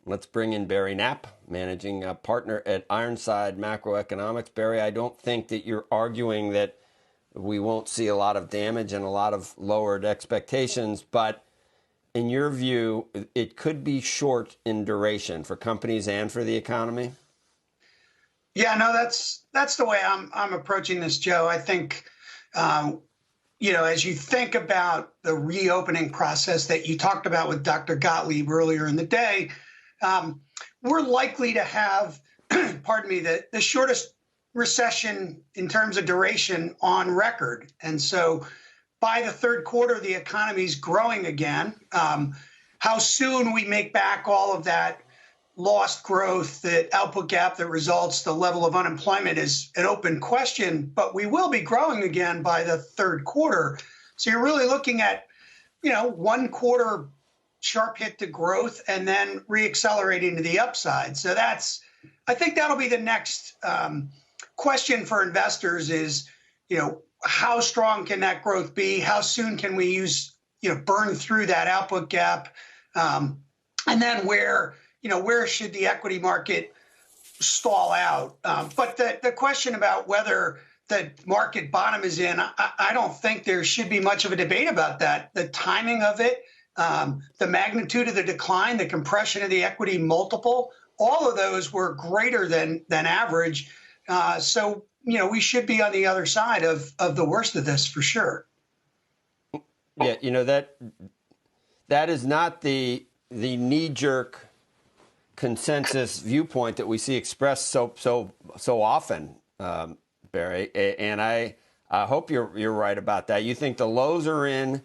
Let's bring in Barry Knapp, managing partner at Ironside Macroeconomics. Barry, I don't think that you're arguing that we won't see a lot of damage and a lot of lowered expectations, but in your view, it could be short in duration for companies and for the economy? Yeah, no, that's the way I'm approaching this, Joe. I think, as you think about the reopening process that you talked about with Dr. Gottlieb earlier in the day, we're likely to have, pardon me, the shortest recession in terms of duration on record. And so by the third quarter, the economy's growing again. How soon we make back all of that lost growth, the output gap that results, the level of unemployment is an open question, but we will be growing again by the third quarter. So you're really looking at, 1 quarter sharp hit to growth and then reaccelerating to the upside. So I think that'll be the next question for investors is, how strong can that growth be? How soon can we burn through that output gap? And then where should the equity market stall out? But the question about whether the market bottom is in, I don't think there should be much of a debate about that. The timing of it, the magnitude of the decline, the compression of the equity multiple, all of those were greater than average. So, we should be on the other side of the worst of this for sure. Yeah, that is not the knee-jerk consensus viewpoint that we see expressed so often, Barry. And I hope you're right about that. You think the lows are in.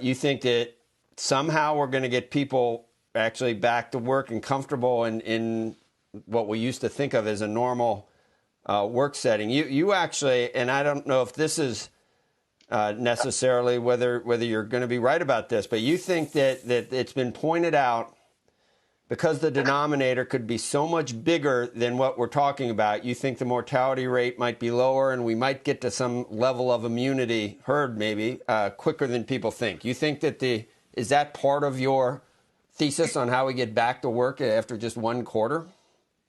You think that somehow we're going to get people actually back to work and comfortable in what we used to think of as a normal work setting. You actually, and I don't know if this is necessarily whether you're going to be right about this, but you think that it's been pointed out because the denominator could be so much bigger than what we're talking about. You think the mortality rate might be lower and we might get to some level of immunity herd maybe quicker than people think. You think that is that part of your thesis on how we get back to work after just 1 quarter?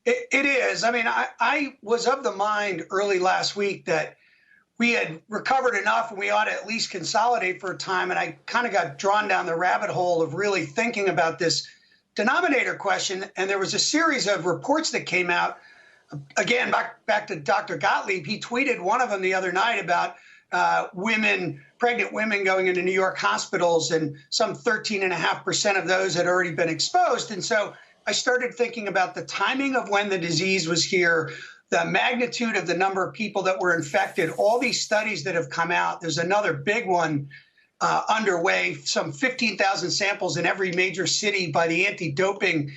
It is. I mean, I was of the mind early last week that we had recovered enough and we ought to at least consolidate for a time. And I kind of got drawn down the rabbit hole of really thinking about this denominator question. And there was a series of reports that came out. Again, back to Dr. Gottlieb, he tweeted one of them the other night about pregnant women going into New York hospitals, and some 13.5% of those had already been exposed. And so I started thinking about the timing of when the disease was here, the magnitude of the number of people that were infected, all these studies that have come out. There's another big one underway, some 15,000 samples in every major city by the anti-doping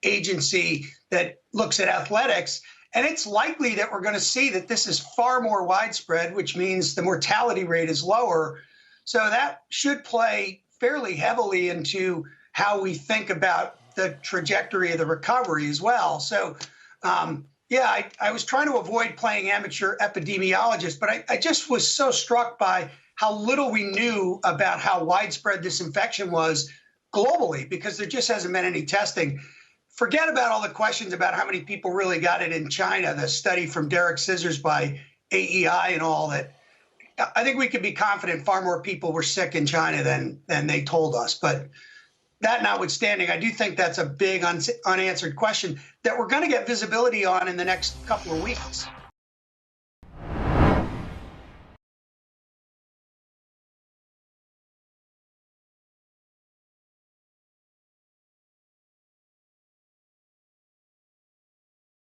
agency that looks at athletics. And it's likely that we're going to see that this is far more widespread, which means the mortality rate is lower. So that should play fairly heavily into how we think about the trajectory of the recovery as well. So, I was trying to avoid playing amateur epidemiologist, but I just was so struck by how little we knew about how widespread this infection was globally, because there just hasn't been any testing. Forget about all the questions about how many people really got it in China, the study from Derek Scissors by AEI and all that. I think we could be confident far more people were sick in China than they told us. But that notwithstanding, I do think that's a big unanswered question that we're going to get visibility on in the next couple of weeks.